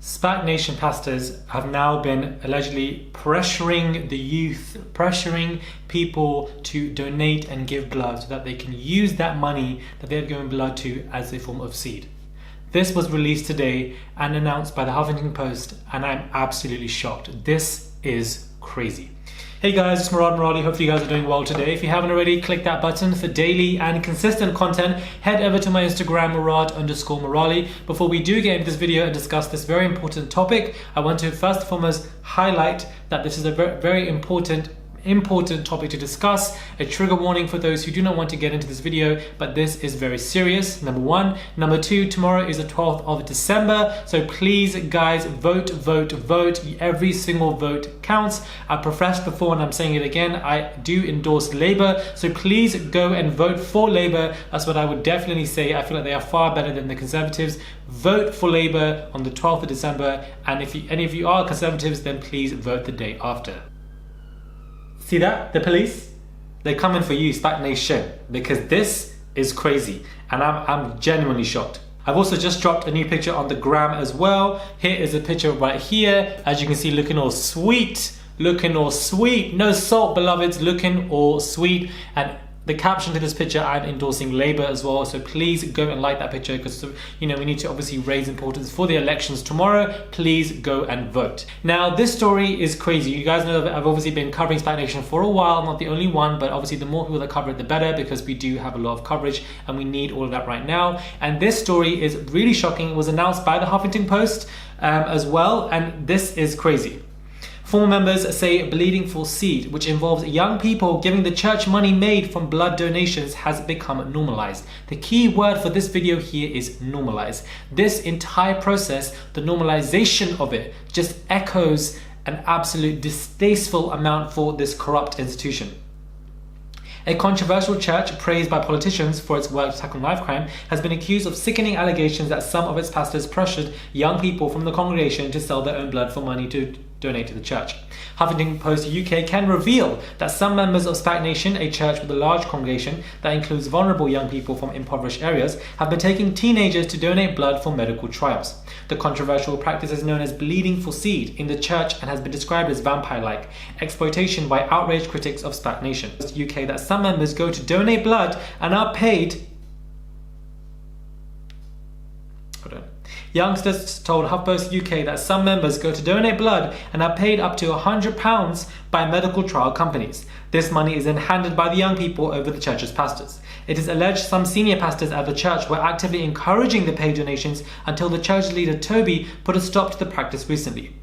Spac Nation pastors have now been allegedly pressuring the youth, pressuring people to donate and give blood so that they can use that money that they're giving blood to as a form of seed. This was released today and announced by the Huffington Post, and I'm absolutely shocked. This is crazy. Hey guys, it's Murali. Hopefully you guys are doing well today. If you haven't already, click that button for daily and consistent content. Head over to my Instagram, Murad_Murali. Before we do get into this video and discuss this very important topic, I want to first and foremost highlight that this is a very important topic to discuss. A trigger warning for those who do not want to get into this video, but this is very serious, number one. Number two, tomorrow is the 12th of December, so please guys, vote. Every single vote counts. I professed before and I'm saying it again, I do endorse Labour, so please go and vote for Labour. That's what I would definitely say. I feel like they are far better than the Conservatives. Vote for Labour on the 12th of December, and if any of you are Conservatives, then please vote the day after. See that? The police? They're coming for you, Spac Nation, because this is crazy and I'm genuinely shocked. I've also just dropped a new picture on the gram as well. Here is a picture right here. As you can see, looking all sweet. No salt, beloveds, looking all sweet. And the caption to this picture, I'm endorsing Labour as well, so please go and like that picture because we need to obviously raise importance for the elections tomorrow. Please go and vote. Now, this story is crazy. You guys know that I've obviously been covering Spac Nation for a while, not the only one, but obviously the more people that cover it, the better, because we do have a lot of coverage and we need all of that right now. And this story is really shocking. It was announced by the Huffington Post as well, and this is crazy. Former members say bleeding for seed, which involves young people giving the church money made from blood donations, has become normalized. The key word for this video here is normalized. This entire process, the normalization of it, just echoes an absolute distasteful amount for this corrupt institution. A controversial church praised by politicians for its work to tackle knife crime has been accused of sickening allegations that some of its pastors pressured young people from the congregation to sell their own blood for money to donate to the church. Huffington Post UK can reveal that some members of Spac Nation, a church with a large congregation that includes vulnerable young people from impoverished areas, have been taking teenagers to donate blood for medical trials. The controversial practice is known as bleeding for seed in the church and has been described as vampire-like exploitation by outraged critics of Spac Nation. UK that some members go to donate blood and are paid. Youngsters told HuffPost UK that some members go to donate blood and are paid up to £100 by medical trial companies. This money is then handed by the young people over the church's pastors. It is alleged some senior pastors at the church were actively encouraging the paid donations until the church leader Toby put a stop to the practice recently.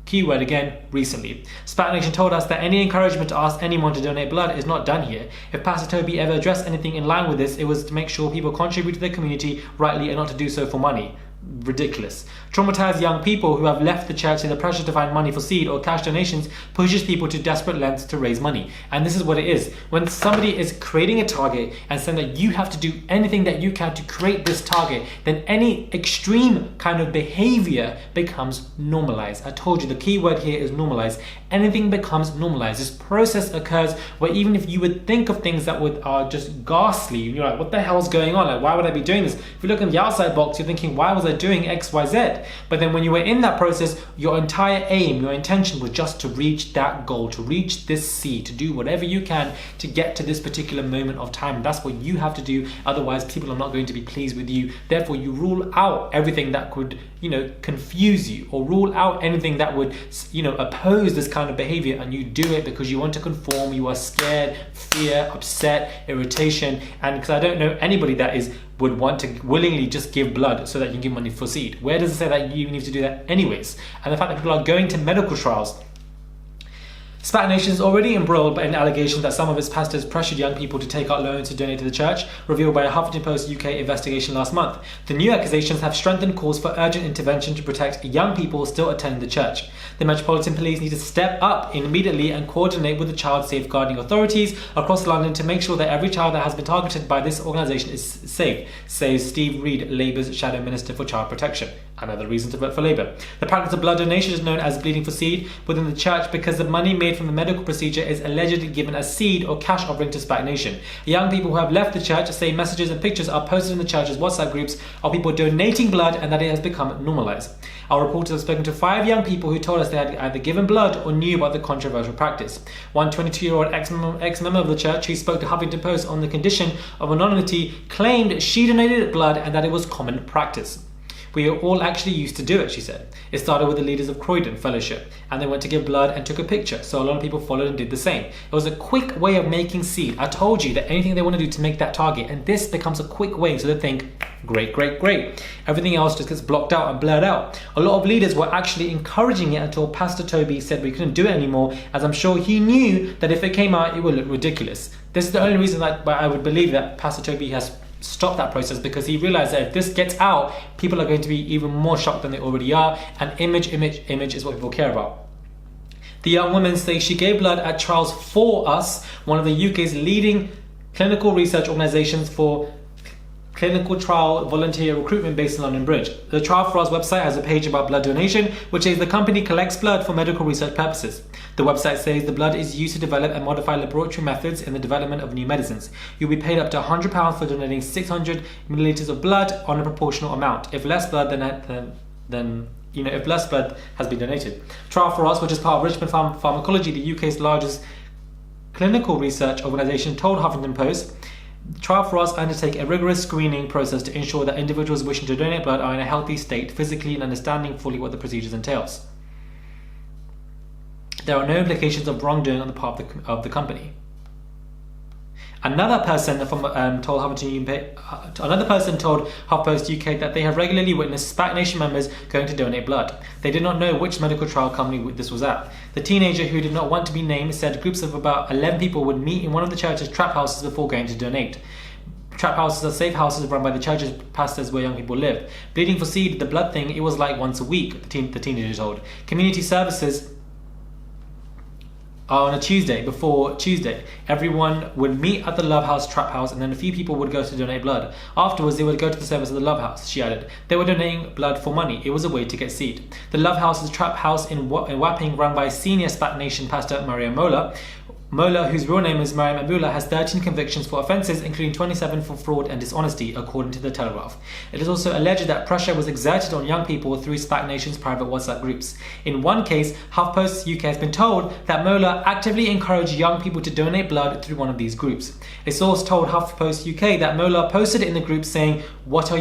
Keyword again, recently. Spac Nation told us that any encouragement to ask anyone to donate blood is not done here. If Pastor Toby ever addressed anything in line with this, it was to make sure people contribute to their community rightly and not to do so for money. Ridiculous. Traumatized young people who have left the church in the pressure to find money for seed or cash donations pushes people to desperate lengths to raise money. And this is what it is. When somebody is creating a target and saying that you have to do anything that you can to create this target, then any extreme kind of behavior becomes normalized. I told you the key word here is normalized. Anything becomes normalized. This process occurs where even if you would think of things that are just ghastly, you're like, what the hell's going on? Like, why would I be doing this? If you look in the outside box, you're thinking, why was I doing X, Y, Z? But then when you were in that process, your entire aim, your intention was just to reach that goal, to reach this seed, to do whatever you can to get to this particular moment of time. That's what you have to do. Otherwise, people are not going to be pleased with you. Therefore, you rule out everything that could, confuse you, or rule out anything that would, oppose this kind of behavior, and you do it because you want to conform, you are scared, fear, upset, irritation, and because I don't know anybody that would want to willingly just give blood so that you can give money for seed. Where does it say that you need to do that anyways? And the fact that people are going to medical trials. Spac Nation is already embroiled in allegations that some of its pastors pressured young people to take out loans to donate to the church, revealed by a Huffington Post UK investigation last month. The new accusations have strengthened calls for urgent intervention to protect young people still attending the church. The Metropolitan Police need to step up immediately and coordinate with the child safeguarding authorities across London to make sure that every child that has been targeted by this organisation is safe, says Steve Reed, Labour's Shadow Minister for Child Protection. Another reason to vote for Labour. The practice of blood donation is known as bleeding for seed within the church because the money made from the medical procedure is allegedly given as seed or cash offering to Spac Nation. Young people who have left the church say messages and pictures are posted in the church's WhatsApp groups of people donating blood and that it has become normalised. Our reporters have spoken to 5 young people who told us they had either given blood or knew about the controversial practice. One 22-year-old ex-member of the church who spoke to Huffington Post on the condition of anonymity claimed she donated blood and that it was common practice. We are all actually used to do it, she said. It started with the leaders of Croydon Fellowship, and they went to give blood and took a picture, so a lot of people followed and did the same. It was a quick way of making seed. I told you that anything they want to do to make that target, and this becomes a quick way, so they think, great, great, great. Everything else just gets blocked out and blurred out. A lot of leaders were actually encouraging it until Pastor Toby said we couldn't do it anymore, as I'm sure he knew that if it came out, it would look ridiculous. This is the only reason that I would believe that Pastor Toby has stop that process, because he realized that if this gets out, people are going to be even more shocked than they already are, and image is what people care about. The young woman says she gave blood at Trials for Us, one of the UK's leading clinical research organisations for clinical trial volunteer recruitment based in London Bridge. The Trial for Us website has a page about blood donation, which says the company collects blood for medical research purposes. The website says the blood is used to develop and modify laboratory methods in the development of new medicines. You'll be paid up to £100 for donating 600 millilitres of blood on a proportional amount. If less blood if less blood has been donated. Trial for Us, which is part of Richmond Pharmacology, the UK's largest clinical research organisation, told Huffington Post, Trial for Us undertake a rigorous screening process to ensure that individuals wishing to donate blood are in a healthy state, physically and understanding fully what the procedures entails. There are no implications of wrongdoing on the part of the company. Another person told HuffPost UK that they have regularly witnessed Spac Nation members going to donate blood. They did not know which medical trial company this was at. The teenager, who did not want to be named, said groups of about 11 people would meet in one of the church's trap houses before going to donate. Trap houses are safe houses run by the church's pastors where young people live. Bleeding for seed, the blood thing, it was like once a week, the teenager told. Community services on a Tuesday, before Tuesday, everyone would meet at the Love House trap house, and then a few people would go to donate blood. Afterwards, they would go to the service of the Love House, she added. They were donating blood for money. It was a way to get seed. The Love House is a trap house in Wapping run by senior Spac Nation pastor Maria Mola. Mola, whose real name is Mariam Abula, has 13 convictions for offences, including 27 for fraud and dishonesty, according to the Telegraph. It is also alleged that pressure was exerted on young people through Spac Nation's private WhatsApp groups. In one case, HuffPost UK has been told that Mola actively encouraged young people to donate blood through one of these groups. A source told HuffPost UK that Mola posted in the group saying, What are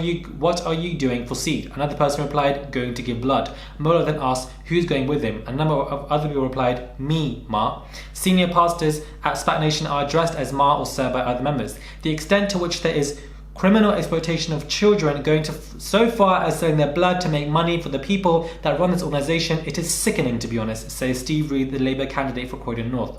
you doing for seed? Another person replied, going to give blood. Mola then asked, who's going with him? A number of other people replied, me, Ma. Senior pastors at Spac Nation are addressed as Ma or Sir by other members. The extent to which there is criminal exploitation of children going to so far as selling their blood to make money for the people that run this organisation, it is sickening, to be honest, says Steve Reed, the Labour candidate for Croydon North.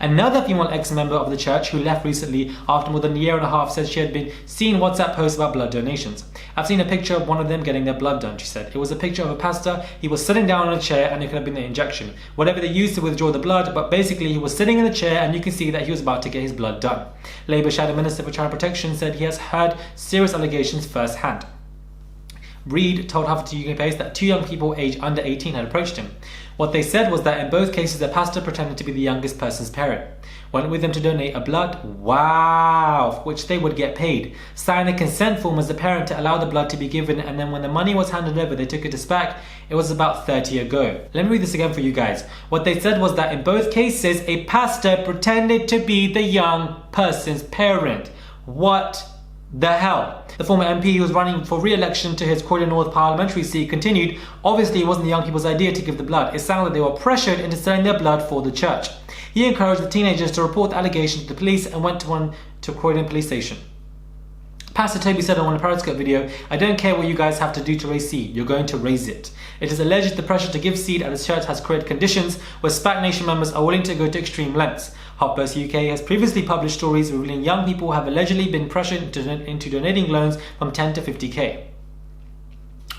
Another female ex-member of the church who left recently after more than a year and a half said she had been seeing WhatsApp posts about blood donations. I've seen a picture of one of them getting their blood done, she said. It was a picture of a pastor. He was sitting down on a chair and it could have been the injection, whatever they used to withdraw the blood, but basically he was sitting in the chair and you can see that he was about to get his blood done. Labour Shadow Minister for Child Protection said he has heard serious allegations firsthand. Reed told Huffington Post that 2 young people aged under 18 had approached him. What they said was that in both cases the pastor pretended to be the youngest person's parent, went with them to donate a blood, for which they would get paid, signed a consent form as the parent to allow the blood to be given, and then when the money was handed over they took it to Spac. It was about 30 ago. Let me read this again for you guys. What they said was that in both cases a pastor pretended to be the young person's parent. What the hell? The former MP who was running for re-election to his Croydon North parliamentary seat continued, obviously it wasn't the young people's idea to give the blood. It sounded like they were pressured into selling their blood for the church. He encouraged the teenagers to report the allegation to the police and went to Croydon police station. Pastor Toby said on a Periscope video, I don't care what you guys have to do to raise seed, you're going to raise it. It is alleged the pressure to give seed at the church has created conditions where Spac Nation members are willing to go to extreme lengths. HuffPost UK has previously published stories revealing young people have allegedly been pressured into donating loans from 10 to 50k.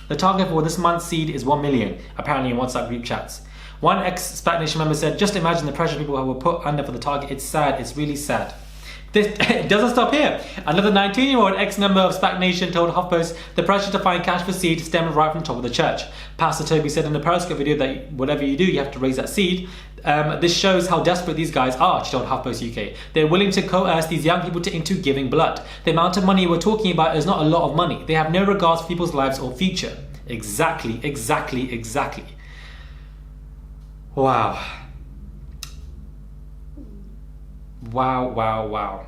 The target for this month's seed is 1 million, apparently in WhatsApp group chats. One ex-Spac Nation member said, just imagine the pressure people were put under for the target. It's sad, it's really sad. It doesn't stop here. Another 19-year-old ex-member of Spac Nation told HuffPost the pressure to find cash for seed stemmed right from the top of the church. Pastor Toby said in the Periscope video that whatever you do, you have to raise that seed. This shows how desperate these guys are, she told HuffPost UK. They're willing to coerce these young people into giving blood. The amount of money we're talking about is not a lot of money. They have no regards for people's lives or future. Exactly. Wow. Wow.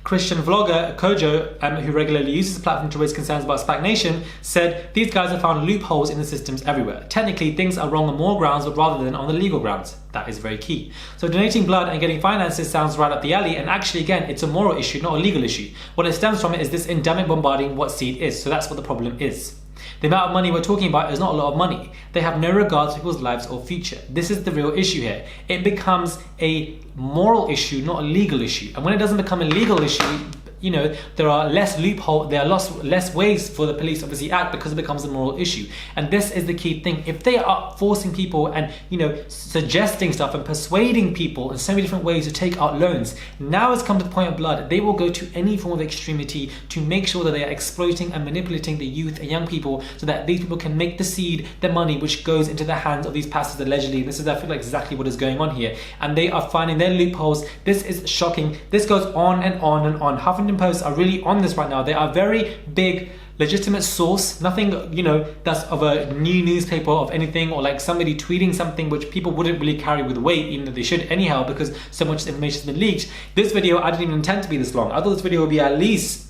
Christian vlogger Kojo, who regularly uses the platform to raise concerns about Spac Nation, said these guys have found loopholes in the systems everywhere. Technically, things are wrong on more grounds, but rather than on the legal grounds. That is very key. So donating blood and getting finances sounds right up the alley, and actually, again, it's a moral issue, not a legal issue. What it stems from is this endemic bombarding what seed is. So that's what the problem is. The amount of money we're talking about is not a lot of money. They have no regard for people's lives or future. This is the real issue here. It becomes a moral issue, not a legal issue. And when it doesn't become a legal issue, you know, there are less loopholes, there are less ways for the police to obviously act because it becomes a moral issue. And this is the key thing. If they are forcing people and, you know, suggesting stuff and persuading people in so many different ways to take out loans, now it's come to the point of blood, they will go to any form of extremity to make sure that they are exploiting and manipulating the youth and young people so that these people can make the seed, the money, which goes into the hands of these pastors allegedly. This is, I feel like, exactly what is going on here. And they are finding their loopholes. This is shocking. This goes on and on and on. Huffington Post are really on this right now. They are a very big, legitimate source. Nothing, you know, that's of a new newspaper of anything, or like somebody tweeting something which people wouldn't really carry with weight, even though they should anyhow, because so much information has been leaked. This video, I didn't even intend to be this long. I thought this video would be at least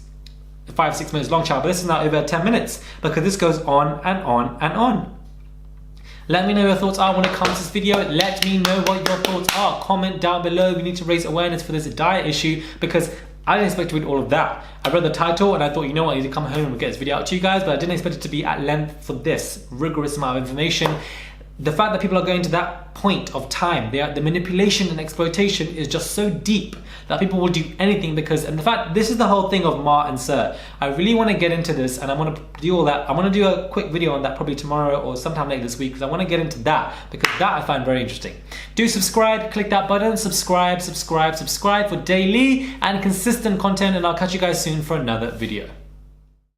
5-6 minutes long, child, but this is now over 10 minutes because this goes on and on and on. Let me know your thoughts are when it comes to this video. Let me know what your thoughts are. Comment down below. We need to raise awareness for this diet issue because I didn't expect to read all of that. I read the title and I thought, you know what, I need to come home and get this video out to you guys, but I didn't expect it to be at length for this rigorous amount of information. The fact that people are going to that point of time, the manipulation and exploitation is just so deep that people will do anything because, and the fact, this is the whole thing of Ma and Sir. I really want to get into this and I want to do all that. I want to do a quick video on that probably tomorrow or sometime later this week because I want to get into that because that I find very interesting. Do subscribe, click that button, subscribe for daily and consistent content, and I'll catch you guys soon for another video.